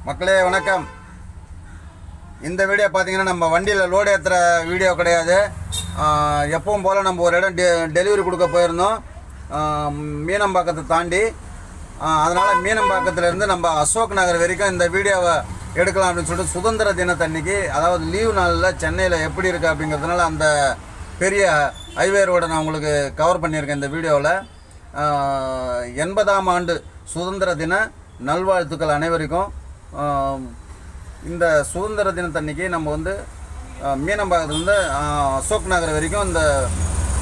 மக்களே வணக்கம். இந்த வீடியோ பார்த்தீங்கன்னா நம்ம வண்டியில் லோடு ஏற்றுற வீடியோ கிடையாது. எப்பவும் போல் நம்ம ஒரு இடம் டெலிவரி கொடுக்க போயிருந்தோம் மீனம்பாக்கத்தை தாண்டி. அதனால் மீனம்பாக்கத்துலேருந்து நம்ம அசோக் நகர் வரைக்கும் இந்த வீடியோவை எடுக்கலாம் அப்படின்னு சொல்லிட்டு சுதந்திர தினத்தன்னைக்கு, அதாவது லீவு நாளில் சென்னையில் எப்படி இருக்குது அப்படிங்கிறதுனால அந்த பெரிய ஹைவே ரோடை நான் உங்களுக்கு கவர் பண்ணியிருக்கேன் இந்த வீடியோவில். 80ஆம் ஆண்டு சுதந்திர தின நல்வாழ்த்துக்கள் அனைவருக்கும். இந்த சுதந்திர தினத்தன்னைக்கு நம்ம வந்து மீனம்பாக்கத்துலேருந்து அசோக் நகர் வரைக்கும் இந்த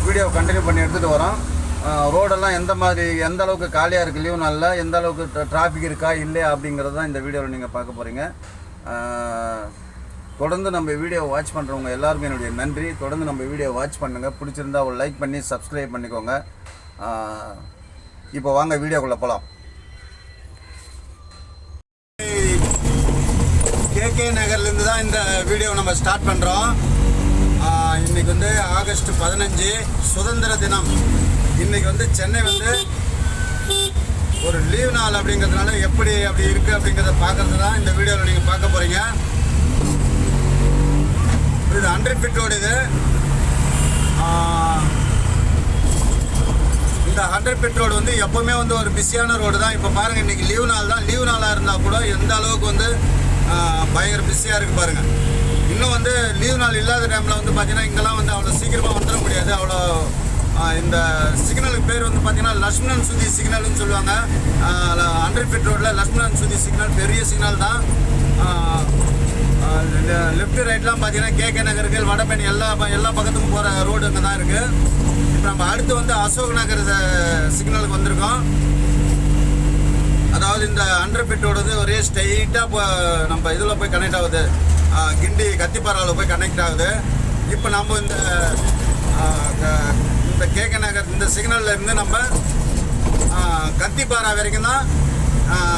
வீடியோ கண்டினியூ பண்ணி எடுத்துகிட்டு வரோம். ரோடெல்லாம் எந்த அளவுக்கு காலியாக இருக்குது, லீவ் நாளில் எந்த அளவுக்கு டிராஃபிக் இருக்கா இல்லையா அப்படிங்கிறது தான் இந்த வீடியோவில் நீங்கள் பார்க்க போகிறீங்க. தொடர்ந்து நம்ம வீடியோ வாட்ச் பண்ணுறவங்க எல்லாருமே என்னுடைய நன்றி. தொடர்ந்து நம்ம வீடியோ வாட்ச் பண்ணுங்கள். பிடிச்சிருந்தா ஒரு லைக் பண்ணி சப்ஸ்கிரைப் பண்ணிக்கோங்க. இப்போ வாங்க வீடியோக்குள்ளே போகலாம். கேகே நகர்லேருந்து தான் இந்த வீடியோ நம்ம ஸ்டார்ட் பண்ணுறோம். இன்றைக்கி வந்து ஆகஸ்ட் 15 சுதந்திர தினம். இன்றைக்கி வந்து சென்னை வந்து ஒரு லீவ் நாள் அப்படிங்கிறதுனால அப்படி இருக்குது அப்படிங்கிறத பார்க்குறது தான் இந்த வீடியோவில் நீங்கள் பார்க்க போகிறீங்க. இது 100 ஃபீட் ரோடு. இந்த 100 ஃபீட் ரோடு வந்து எப்போவுமே வந்து ஒரு பிஸியான ரோடு தான். இப்போ பாருங்கள், இன்றைக்கி லீவ் நாள் தான். லீவ் நாளாக இருந்தால் கூட எந்த அளவுக்கு வந்து பயங்கர பிஸியாக இருக்குது பாருங்கள். இன்னும் வந்து லீவ் நாள் இல்லாத டைமில் வந்து பார்த்திங்கன்னா இங்கெல்லாம் வந்து அவ்வளோ சீக்கிரமாக வந்துட முடியாது. அவ்வளோ இந்த சிக்னலுக்கு பேர் வந்து பார்த்திங்கன்னா லட்சுமணன் சுதி சிக்னல்னு சொல்லுவாங்க. 100 ஃபீட் ரோட்டில் லட்சுமணன் சுதி சிக்னல் பெரிய சிக்னல் தான். லெஃப்ட் ரைட்லாம் பார்த்தீங்கன்னா கேகே நகருக்கு வடபழனி எல்லா பக்கத்துக்கும் போகிற ரோடு அங்கே தான் இருக்குது. இப்போ நம்ம அடுத்து வந்து அசோக் நகர் சிக்னலுக்கு வந்திருக்கோம். அதாவது இந்த 100 ஃபீட் ரோடு வந்து ஒரே ஸ்ட்ரெயிட்டாக இப்போ நம்ம இதில் போய் கனெக்ட் ஆகுது, கிண்டி கத்திப்பாராவில் போய் கனெக்ட் ஆகுது. இப்போ நம்ம இந்த கேகே நகர் இந்த சிக்னலில் இருந்து நம்ம கத்திப்பாரா வரைக்கும் தான்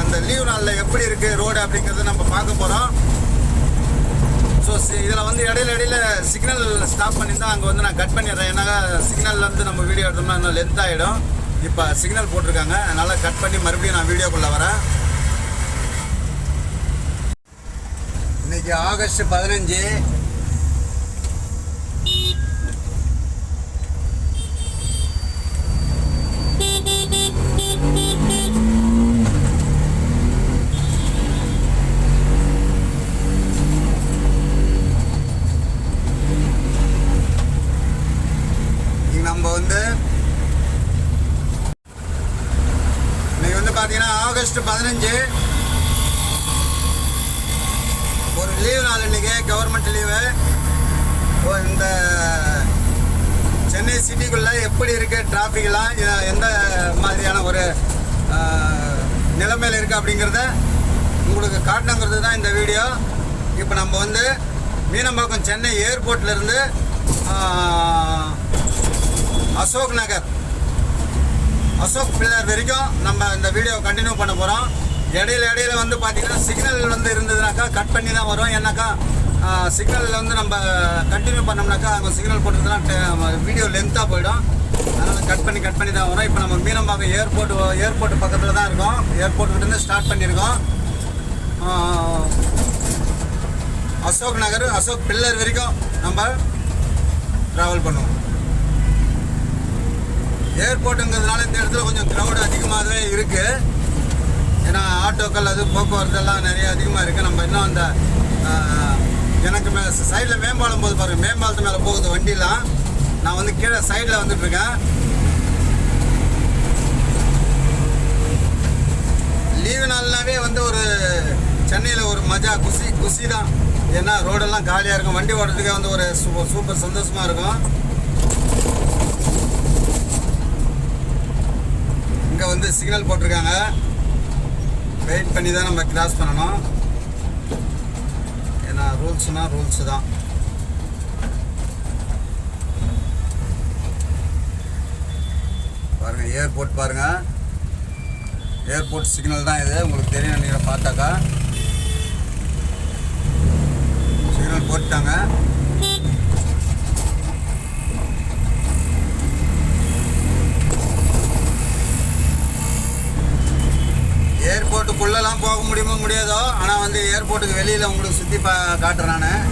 இந்த லீவ் நாளில் எப்படி இருக்குது ரோடு அப்படிங்கிறத நம்ம பார்க்க போகிறோம். ஸோ இதில் வந்து இடையில சிக்னல் ஸ்டாப் பண்ணி தான் அங்கே வந்து நான் கட் பண்ணிடுறேன். ஏன்னா சிக்னலில் வந்து நம்ம வீடியோ எடுத்தோம்னா இன்னும் லென்த் ஆகிடும். இப்போ சிக்னல் போட்டிருக்காங்க, அதனால் கட் பண்ணி மறுபடியும் நான் வீடியோக்குள்ளே வரேன். இன்றைக்கி ஆகஸ்ட் 15. நம்ம வந்து இன்னைக்கு வந்து பார்த்தீங்கன்னா ஆகஸ்ட் 15 ஒரு லீவ் நாள். இன்றைக்கி கவர்மெண்ட் லீவு. இந்த சென்னை சிட்டிக்குள்ளே எப்படி இருக்குது டிராஃபிக்லாம், எந்த மாதிரியான ஒரு நிலைமையில் இருக்குது அப்படிங்கிறத உங்களுக்கு காட்டணுங்கிறது தான் இந்த வீடியோ. இப்போ நம்ம வந்து மீனம்பாக்கம் சென்னை ஏர்போர்ட்லேருந்து அசோக் நகர் அசோக் பில்லர் வரைக்கும் நம்ம இந்த வீடியோ கண்டினியூ பண்ண போகிறோம். இடையில வந்து பார்த்திங்கன்னா சிக்னல் வந்து இருந்ததுனாக்கா கட் பண்ணி தான் வரும். ஏன்னாக்கா சிக்னலில் வந்து நம்ம கண்டினியூ பண்ணோம்னாக்கா அவங்க சிக்னல் போட்டுறதுனா வீடியோ லென்த்தாக போயிடும். அதனால் கட் பண்ணி தான் வரும். இப்போ நம்ம மீனம்பாக்கம் ஏர்போர்ட் பக்கத்தில் தான் இருக்கோம். ஏர்போர்ட்கிட்டேருந்து ஸ்டார்ட் பண்ணியிருக்கோம். அசோக் நகர் அசோக் பில்லர் வரைக்கும் நம்ம ட்ராவல் பண்ணுவோம். ஏர்போர்ட்டுங்கிறதுனால இந்த இடத்துல கொஞ்சம் க்ரௌடு அதிகமாகவே இருக்குது. ஏன்னா ஆட்டோக்கள் அது போக்குவரத்தெல்லாம் நிறைய அதிகமாக இருக்குது. நம்ம இன்னும் அந்த எனக்கு சைடில் மேம்பாலம் போது பாருங்கள், மேம்பாலத்து மேலே போகுது வண்டிலாம். நான் வந்து கீழே சைடில் வந்துட்டுருக்கேன். லீவு நாள்னாவே வந்து ஒரு சென்னையில் ஒரு மஜா குஷி தான். ஏன்னா ரோடெல்லாம் காலியாக இருக்கும், வண்டி ஓடுறதுக்கே வந்து ஒரு சூப்பர் சந்தோஷமாக இருக்கும். இங்கே வந்து சிக்னல் போட்டிருக்காங்க, வெயிட் பண்ணி தான் நம்ம கிராஸ் பண்ணணும். ஏன்னா ரூல்ஸ்னால் ரூல்ஸு தான். பாருங்கள், ஏர்போர்ட் பாருங்கள், ஏர்போர்ட் சிக்னல் தான் இது. உங்களுக்கு தெரியும், நீங்கள் பார்த்தாக்கா சிக்னல் போட்டாங்க. ஏர்போர்ட்டுக்குள்ளெல்லாம் போக முடியுமோ முடியாதோ, ஆனால் வந்து ஏர்போர்ட்டுக்கு வெளியில் உங்களுக்கு சுற்றி காட்டுறேன் நான்.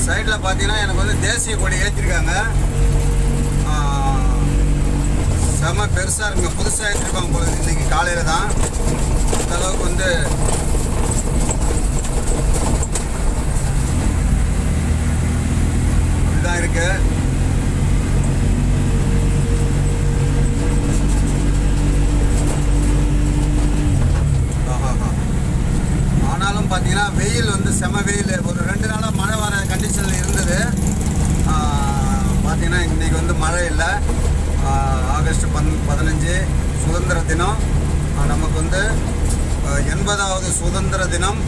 சைடில் பார்த்தீங்கன்னா எனக்கு வந்து தேசிய கொடி ஏற்றிருக்காங்க. செம பெருசாக இருக்குங்க. புதுசாக ஏற்றிருப்பாங்க போல இன்றைக்கி காலையில் தான். இந்த அளவுக்கு வந்து இப்படிதான் இருக்கு. ஆனாலும் பார்த்தீங்கன்னா வெயில் வந்து செம வெயில். ஒரு 2 நாளாக மழை வர கண்டிஷனில் இருந்தது. பார்த்தீங்கன்னா இன்றைக்கி வந்து மழை இல்லை. ஆகஸ்ட் 15 சுதந்திர தினம். நமக்கு வந்து 80வது சுதந்திர தினம்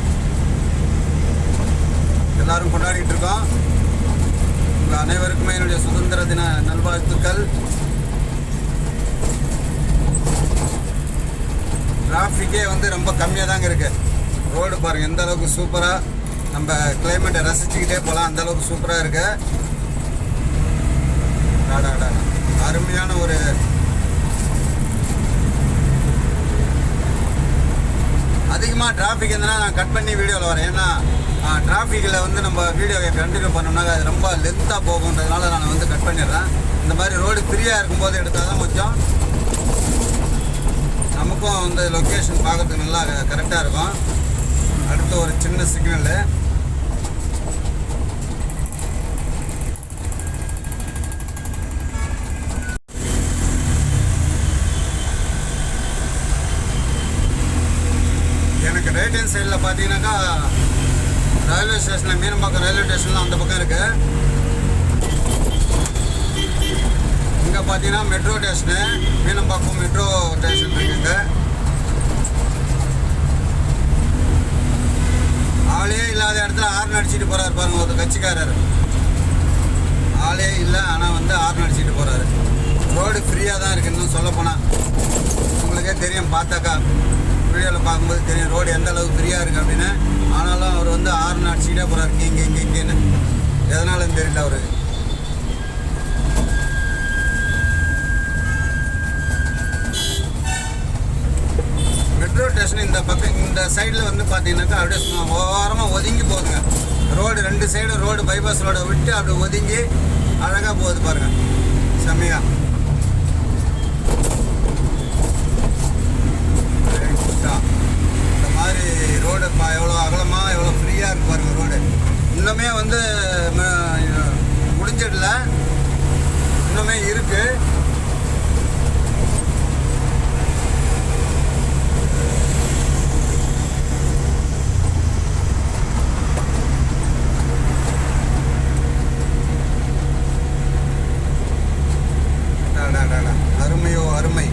எல்லாரும் கொண்டாடிட்டு இருக்கோம். உங்கள் அனைவருக்குமே என்னுடைய சுதந்திர தின நல்வாழ்த்துக்கள். டிராஃபிக்கே வந்து ரொம்ப கம்மியாக தாங்க இருக்குது. ரோடு பாருங்கள் எந்த அளவுக்கு சூப்பராக, நம்ம கிளைமேட்டை ரசிச்சுக்கிட்டே போகலாம். அந்த அளவுக்கு சூப்பராக இருக்கு. அருமையான ஒரு அதிகமாக டிராஃபிக் இருந்ததுன்னா நான் கட் பண்ணி வீடியோவில் வரேன். ஏன்னா டிராஃபிக்கில் வந்து நம்ம வீடியோவை கண்டினியூ பண்ணோம்னாக்க அது ரொம்ப லென்த்தாக போகுன்றதுனால நான் வந்து கட் பண்ணிடுறேன். இந்த மாதிரி ரோடு ஃப்ரீயாக இருக்கும்போது எடுத்தால் தான் கொஞ்சம் நமக்கும் வந்து லொக்கேஷன் பார்க்குறதுக்கு நல்லா கரெக்டாக இருக்கும். அடுத்து ஒரு சின்ன சிக்னலு. எனக்கு ரைட் ஹேண்ட் சைடில் பார்த்தீங்கன்னாக்கா ரயில்வே ஸ்டேஷனில் மீனம்பாக்கம் ரயில்வே ஸ்டேஷன்லாம் அந்த பக்கம் இருக்குது. இங்கே பார்த்தீங்கன்னா metro station, Meenambakkam metro station இருக்குங்க. ஆளே இல்லாத இடத்துல ஹார்ன் அடிச்சுட்டு போகிறாரு பாருங்க ஒரு கட்சிக்காரர். ஆளே இல்லை, ஆனால் வந்து ஹார்ன் அடிச்சுட்டு போகிறாரு. ரோடு ஃப்ரீயாக தான் இருக்குது. இன்னும் சொல்லப்போனால் உங்களுக்கே தெரியும், பார்த்தாக்கா வீடியோவில் பார்க்கும்போது தெரியும் ரோடு எந்த அளவுக்கு ஃப்ரீயாக இருக்குது அப்படின்னு. ஆனாலும் அவர் வந்து ஹார்ன் அடிச்சுக்கிட்டே போகிறாரு இங்கேன்னு. எதனாலும் தெரியல அவருக்கு. மெட்ரோ ஸ்டேஷன் இந்த பக்கம் இந்த சைடில் வந்து பார்த்தீங்கன்னாக்கா அப்படியே ஓரமாக ஒதுங்கி போகுதுங்க. ரோடு 2 சைடும் ரோடு பைபாஸ் ரோடை விட்டு அப்படி ஒதுங்கி அழகாக போகுது பாருங்கள், செம்மையா. இந்த மாதிரி ரோடு எவ்வளோ அகலமாக எவ்வளோ ஃப்ரீயாக இருக்கு பாருங்க ரோடு. இன்னுமே வந்து முடிஞ்சிடல, இன்னுமே இருக்குது. அருமையோ அருமை.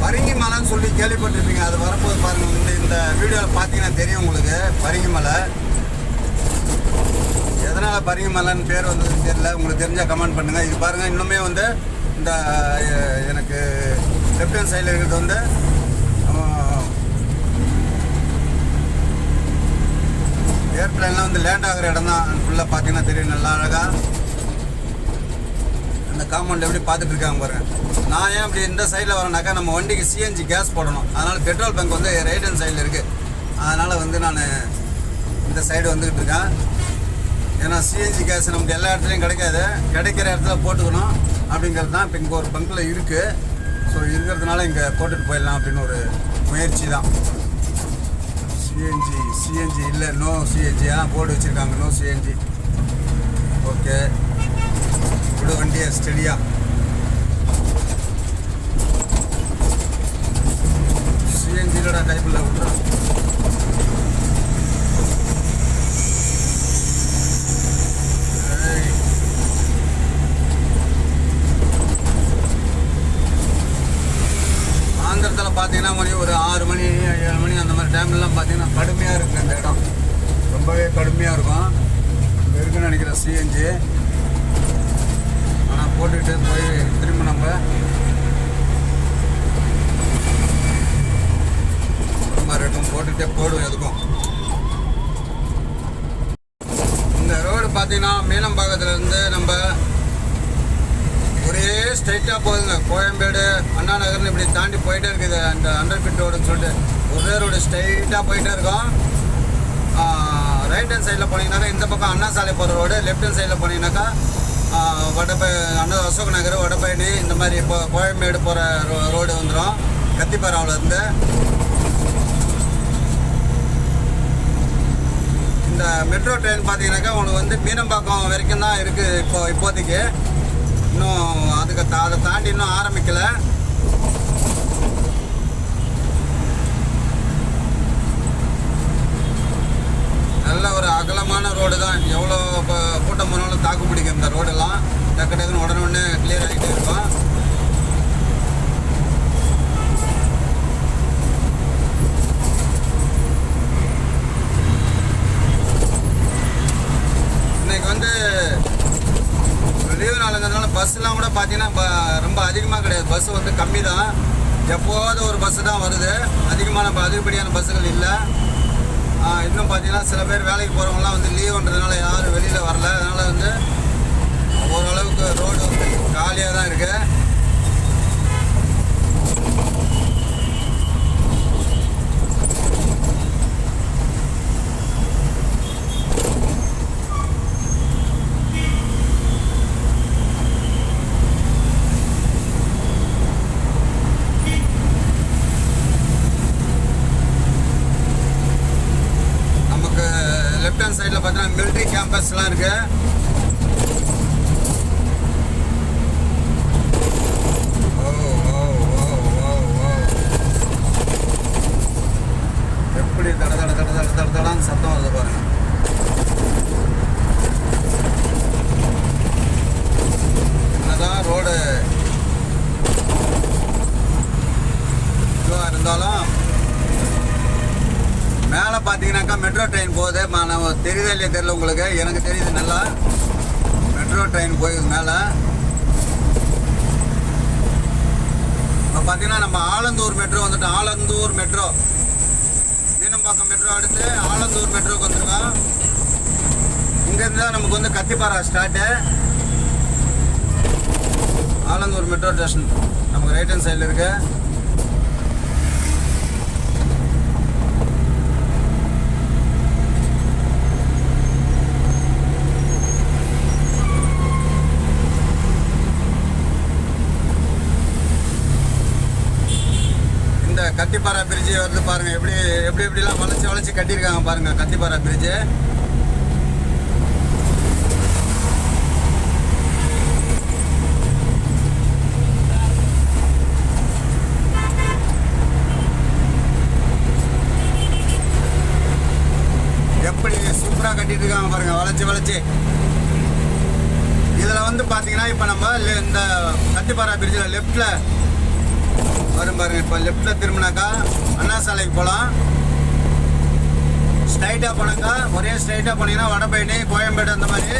பரிங்கி மலைன்னு சொல்லி கேள்விப்பட்டிருப்பீங்க. அது வரும்போது பாருங்கள், இந்த வீடியோவில் பார்த்தீங்கன்னா தெரியும் உங்களுக்கு பரிங்கி மலை. எதனால் பரிங்கி மலைன்னு பேர் வந்ததுன்னு தெரியல. உங்களுக்கு தெரிஞ்சால் கமெண்ட் பண்ணுங்கள். இது பாருங்கள், இன்னுமே வந்து இந்த எனக்கு லெஃப்ட் ஹேண்ட் சைடில் இருக்கிறது வந்து ஏர்பிளைன்லாம் வந்து லேண்ட் ஆகிற இடம் தான். ஃபுல்லாக பார்த்தீங்கன்னா தெரியும் நல்லா அழகாக. அந்த காம்பவுண்ட் எப்படி பார்த்துட்டு இருக்காங்க பாருங்கள். நான் ஏன் அப்படி இந்த சைடில் வரேனாக்கா, நம்ம வண்டிக்கு சிஎன்ஜி கேஸ் போடணும். அதனால் பெட்ரோல் பங்க் வந்து ரைட் ஹேண்ட் சைடில் இருக்குது. அதனால் வந்து நான் இந்த சைடு வந்துக்கிட்டு இருக்கேன். ஏன்னா சிஎன்ஜி கேஸ் நமக்கு எல்லா இடத்துலையும் கிடைக்காது. கிடைக்கிற இடத்துல போட்டுக்கணும் அப்படிங்கிறது தான் இப்போ இங்கே ஒரு பங்கில் இருக்குது. ஸோ இருக்கிறதுனால இங்கே போட்டுட்டு போயிடலாம் அப்படின்னு ஒரு முயற்சி தான். சிஎன்ஜி இல்லை, நோ சிஎன்ஜி. போர்டு வச்சுருக்காங்க நோ சிஎன்ஜி. ஓகே, விடு வண்டியை ஸ்டெடியா. சிஎன்ஜியோட டைப்பில் விட்றோம். ஆந்திரத்தில் பார்த்தீங்கன்னா ஒரு 6 மணி 7 மணி அந்த மாதிரி டைம்லாம் பார்த்தீங்கன்னா கடுமையாக இருக்குங்க. இந்த இடம் ரொம்பவே கடுமையாக இருக்கும். இங்கே இருக்குன்னு நினைக்கிறேன் சிஎன்ஜி. ஆனால் போட்டுக்கிட்டு போய் திரும்ப நம்ம மாதிரி இருக்கும், போட்டுக்கிட்டே போடுவோம். எதுக்கும் இந்த ரோடு பார்த்தீங்கன்னா மீனம்பாக்கத்துலேருந்து நம்ம ஸ்ட்ரைட்டாக போகுதுங்க. கோயம்பேடு அண்ணா நகர்னு இப்படி தாண்டி போயிட்டே இருக்குது. அந்த அண்டர் பிட் ரோடுன்னு சொல்லிட்டு ஒரே ரோடு ஸ்ட்ரைட்டாக போயிட்டே இருக்கோம். ரைட் ஹேண்ட் சைடில் போனீங்கன்னாக்கா இந்த பக்கம் அண்ணா சாலை போகிற ரோடு, லெஃப்ட் ஹேண்ட் சைடில் போனீங்கன்னாக்கா அண்ணா அசோக் நகர், வடபழனி இந்த மாதிரி இப்போ கோயம்பேடு போகிற ரோடு வந்துடும் கத்திப்பாராவிலேருந்து. இந்த மெட்ரோ ட்ரெயின் பார்த்தீங்கன்னாக்கா உங்களுக்கு வந்து மீனம்பாக்கம் வரைக்கும் தான் இருக்குது இப்போதைக்கு. இன்னும் அதை தாண்டி இன்னும் ஆரம்பிக்கலை. நல்ல ஒரு அகலமான ரோடு தான். எவ்வளோ கூட்டம் போனாலும் தாக்கு பிடிக்கும் இந்த ரோடெல்லாம். டக்கு டக்குன்னு உடனே கிளியர் ஆகிட்டே இருக்கும். இன்னைக்கு வந்து லீவு நாளுங்கிறதுனால பஸ்ஸெலாம் கூட பார்த்தீங்கன்னா ரொம்ப அதிகமாக கிடையாது. பஸ் வந்து கம்மி தான். எப்போது ஒரு பஸ்ஸு தான் வருது. அதிகப்படியான பஸ்ஸுகள் இல்லை. இன்னும் பார்த்தீங்கன்னா சில பேர் வேலைக்கு போகிறவங்களாம் வந்து லீவுன்றதுனால யாரும் வெளியில் வரல. அதனால் வந்து ஓரளவுக்கு ரோடு வந்து காலியாக தான் இருக்குது. லெஃப்ட் ஹேண்ட் சைடில் பார்த்தீங்கன்னா மிலிட்ரி கேம்பஸ்லாம் இருக்குது. எப்படி தடன்னு சத்தம் வருது பாருங்க. என்னதான் ரோடு இதுவாக இருந்தாலும் மேலே பார்த்தீங்கன்னாக்கா மெட்ரோ ட்ரெயின் போகுது. தெரியுதா இல்லையா தெரியல உங்களுக்கு. எனக்கு தெரியுது நல்லா. மெட்ரோ ட்ரெயின் போகுது மேலே. இப்போ பார்த்தீங்கன்னா நம்ம ஆலந்தூர் மெட்ரோ வந்துட்டோம். ஆலந்தூர் மெட்ரோ, மீனம்பாக்கம் மெட்ரோ அடுத்து ஆலந்தூர் மெட்ரோக்கு வந்துருக்கோம். இங்கேருந்து தான் நமக்கு வந்து Kathipara start. Alandur metro station நமக்கு ரைட் ஹேண்ட் சைடில் இருக்குது. கத்திப்பாரா பிரிட்ஜ் வந்து பாருங்க. எப்படிலாம் வளைச்சு கட்டியிருக்காங்க பாருங்க கத்திப்பாரா பிரிட்ஜ். எப்படி சூப்பராக கட்டிட்டு இருக்காங்க பாருங்க வளைச்சு. இதில் வந்து பார்த்தீங்கன்னா இப்போ நம்ம இந்த கத்திப்பாரா பிரிட்ஜில் லெஃப்டில் வரும் பாருங்க. இப்போ லெஃப்டில் திரும்பினாக்கா அண்ணா சாலைக்கு போகலாம். ஸ்ட்ரைட்டாக போனாக்கா ஸ்ட்ரைட்டாக போனீங்கன்னா வடபழனி, கோயம்பேடு அந்த மாதிரி.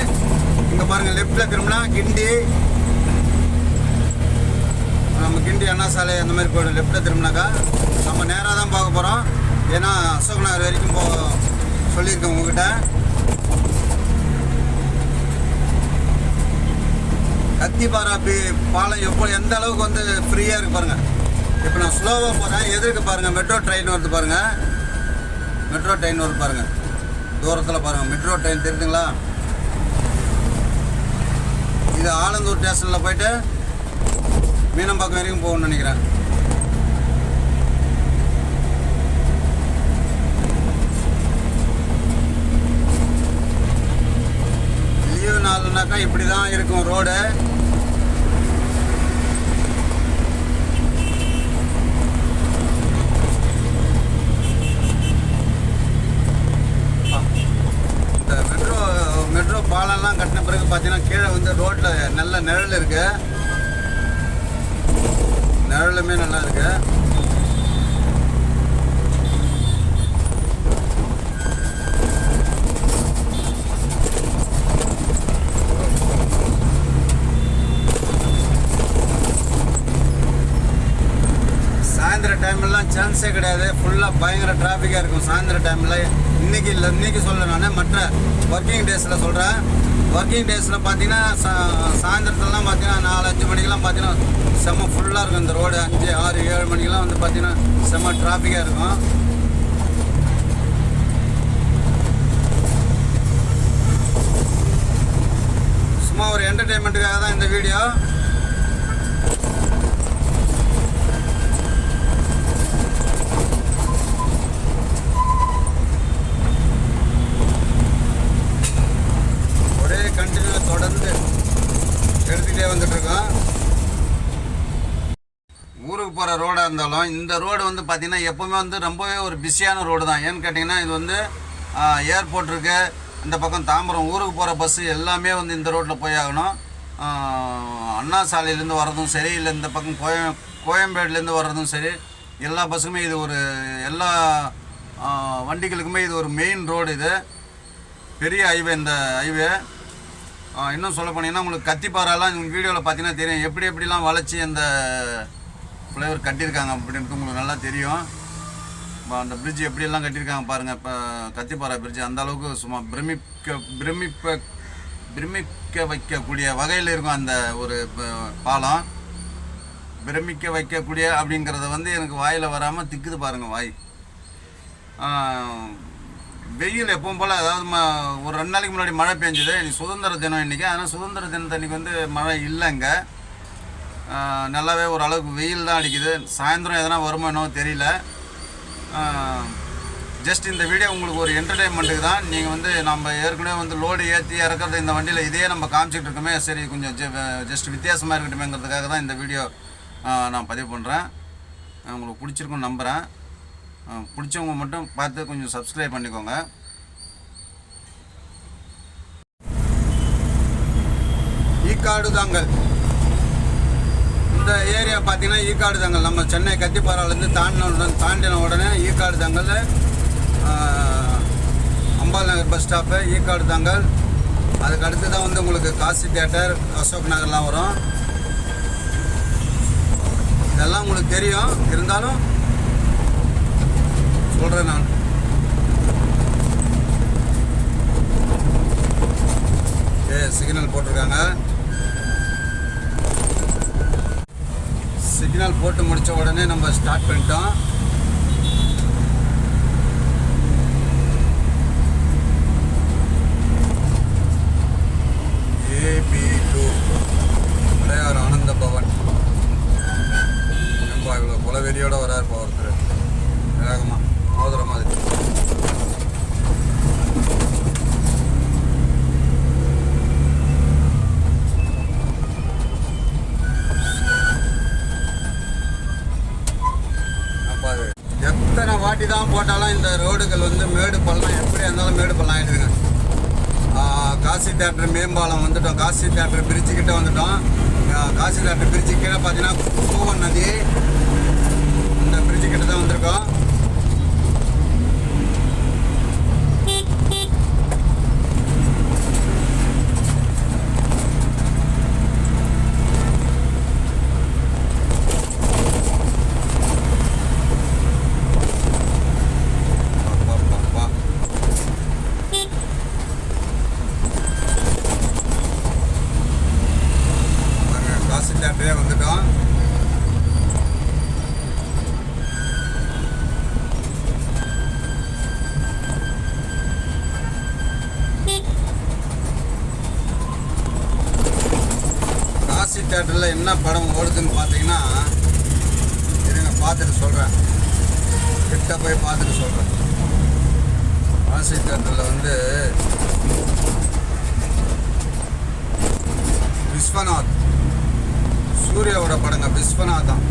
இங்கே பாருங்கள் லெஃப்டில் திரும்பினா கிண்டி, நம்ம கிண்டி அண்ணா சாலை அந்த மாதிரி போய்டும். லெஃப்டில் திரும்பினாக்கா நம்ம நேராக தான் பார்க்க போகிறோம். ஏன்னா அசோக் நகர் வரைக்கும் சொல்லியிருக்கேன் உங்ககிட்ட. கத்திப்பாரா பாலம் எந்த அளவுக்கு வந்து ஃப்ரீயாக இருக்குது பாருங்கள். இப்போ நான் ஸ்லோவாக போகிறேன். எதிர்க்கு பாருங்கள் மெட்ரோ ட்ரெயின் வருது பாருங்கள். மெட்ரோ ட்ரெயின் வருது பாருங்கள். தூரத்தில் பாருங்கள் மெட்ரோ ட்ரெயின் தெரியுதுங்களா. இது ஆலந்தூர் ஸ்டேஷனில் போயிட்டு மீனம்பாக்கம் வரைக்கும் போகணும்னு நினைக்கிறேன். லீவு நாளுனாக்கா இப்படி தான் இருக்கும் ரோடு. மெட்ரோ பாலம்லாம் கட்டின பிறகு பார்த்தீங்கன்னா கீழே வந்து ரோட்டில் நல்ல நிழல் இருக்கு. நிழலுமே நல்லா இருக்கு. சாயந்தர டைம்லாம் சான்ஸே கிடையாது. ஃபுல்லாக பயங்கர டிராஃபிக்காக இருக்கும் சாயந்தர டைமில். இன்றைக்கி சொல்ல நான் மற்ற ஒர்க்கிங் டேஸில் சொல்கிறேன். ஒர்க்கிங் டேஸில் பார்த்தீங்கன்னா சாயந்தரத்துலலாம் பார்த்தீங்கன்னா 4-5 மணிக்கெல்லாம் மணிக்கெல்லாம் பார்த்தீங்கன்னா செம்ம ஃபுல்லாக இருக்கும் இந்த ரோடு. 5, 6, 7 மணிக்கெல்லாம் வந்து பார்த்தீங்கன்னா செம்ம டிராஃபிக்காக இருக்கும். சும்மா ஒரு என்டர்டெயின்மெண்ட்டுக்காக தான் இந்த வீடியோ. ஒரே கண்டினியூ தொடர்ந்து எடுத்துகிட்டே வந்துட்டுருக்கோம். ஊருக்கு போகிற ரோடாக இருந்தாலும் இந்த ரோடு வந்து பார்த்திங்கன்னா எப்போவுமே வந்து ரொம்பவே ஒரு பிஸியான ரோடு தான். ஏன்னு கேட்டிங்கன்னா இது வந்து ஏர்போர்ட் இருக்குது, இந்த பக்கம் தாம்பரம் ஊருக்கு போகிற பஸ்ஸு எல்லாமே வந்து இந்த ரோட்டில் போய் ஆகணும். அண்ணா சாலையிலேருந்து வர்றதும் சரி, இல்லை இந்த பக்கம் கோயம்பேடுலேருந்து வர்றதும் சரி, எல்லா பஸ்ஸுக்குமே இது ஒரு எல்லா வண்டிகளுக்குமே இது ஒரு மெயின் ரோடு. இது பெரிய ஹைவே. இந்த ஹைவே இன்னும் சொல்ல போனீங்கன்னா உங்களுக்கு கத்திப்பாரெல்லாம் வீடியோவில் பார்த்தீங்கன்னா தெரியும் எப்படிலாம் வளைச்சி அந்த ஃப்ளைஓவர் கட்டியிருக்காங்க அப்படின்ட்டு உங்களுக்கு நல்லா தெரியும். அந்த பிரிட்ஜ் எப்படியெல்லாம் கட்டியிருக்காங்க பாருங்கள். இப்போ கத்திப்பாறை பிரிட்ஜ் அந்தளவுக்கு சும்மா பிரமிக்க வைக்கக்கூடிய வகையில் இருக்கும் அந்த ஒரு பாலம். பிரமிக்க வைக்கக்கூடிய அப்படிங்கிறத வந்து எனக்கு வாயில் வராமல் திக்குது பாருங்கள் வாய். வெயில் எப்பவும் போல், அதாவது ஒரு 2 நாளைக்கு முன்னாடி மழை பெஞ்சுது. இன்னைக்கு சுதந்திர தினம் இன்றைக்கி. ஆனால் சுதந்திர தினத்தன்னைக்கு வந்து மழை இல்லைங்க. நல்லாவே ஓரளவுக்கு வெயில் தான் அடிக்குது. சாயந்தரம் எதனா வருமோ என்னவோ தெரியல. ஜஸ்ட் இந்த வீடியோ உங்களுக்கு ஒரு என்டர்டெயின்மெண்ட்டுக்கு தான். நீங்கள் வந்து நம்ம ஏற்கனவே வந்து லோடு ஏற்றி இறக்குறது இந்த வண்டியில் இதே நம்ம காமிச்சிட்டு இருக்கோமே, சரி கொஞ்சம் ஜஸ்ட் வித்தியாசமாக இருக்கட்டுமேங்கிறதுக்காக தான் இந்த வீடியோ நான் பதிவு பண்ணுறேன். உங்களுக்கு பிடிச்சிருக்குன்னு நம்புகிறேன். பிடிச்சவங்க மட்டும் பார்த்து கொஞ்சம் சப்ஸ்கிரைப் பண்ணிக்கோங்க. ஈக்காடு தாங்கல் இந்த ஏரியா பார்த்தீங்கன்னா ஈக்காடு தாங்கல். நம்ம சென்னை கத்திப்பாறாலேருந்து தாண்டின உடனே ஈக்காடு தாங்கல், அம்பாள் நகர் பஸ் ஸ்டாப்பு, ஈக்காடு தாங்கல். அதுக்கு அடுத்து தான் வந்து உங்களுக்கு காசி தியேட்டர், அசோக் நகர்லாம் வரும். இதெல்லாம் உங்களுக்கு தெரியும், இருந்தாலும் சொல்கிறேன் நான். சிக்னல் போட்டிருக்காங்க. சிக்னல் போட்டு முடித்த உடனே நம்ம ஸ்டார்ட் பண்ணிட்டோம். AB2 விளையார் ஆனந்த பவன். இவ்வளோ குலவெறியோடு வராரு இப்போ ஒருத்தர் வேகமாக மோதுற மாதிரி. எத்தனை வாட்டி தான் போட்டாலும் இந்த ரோடுகள் வந்து மேடு பள்ளம் எப்படியா இருந்தாலும் மேடு பள்ளம் ஆகிடுதுங்க. காசி தியேட்டர் மேம்பாலம் வந்துட்டோம். காசி தியேட்டர் பிரிட்ஜுக்கிட்ட வந்துட்டோம். காசி தியேட்டர் பிரிட்ஜு கீழே பார்த்தீங்கன்னா கூவன் நதி, இந்த பிரிட்ஜு கிட்ட தான் வந்திருக்கோம். தியேட்டரே வந்துட்டோம். காசி தியேட்டரில் என்ன படம் ஓடுதுன்னு பார்த்தீங்கன்னா, இருங்க பார்த்துட்டு சொல்கிறேன், கிட்ட போய் பார்த்துட்டு சொல்கிறேன். காசி தியேட்டரில் வந்து விஸ்வநாத், சூர்யாவோட படங்க. விஸ்வநாதம்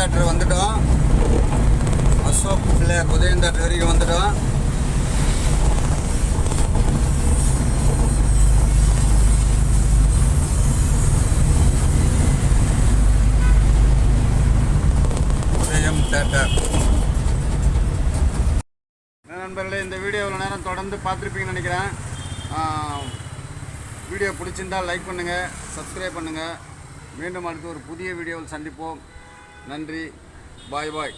தேட்டர் வந்துட்டோம். அசோக் பிள்ளையார் உதயம் தேட்டர் வரைக்கும் வந்துட்டோம். உதயம் தேட்டர். நண்பர்களே, இந்த வீடியோ இவ்வளோ நேரம் தொடர்ந்து பார்த்துருப்பீங்கன்னு நினைக்கிறேன். வீடியோ பிடிச்சிருந்தால் லைக் பண்ணுங்கள், சப்ஸ்கிரைப் பண்ணுங்கள். மீண்டும் அடுத்து ஒரு புதிய வீடியோவில் சந்திப்போம். நன்றி. பாய் பாய்.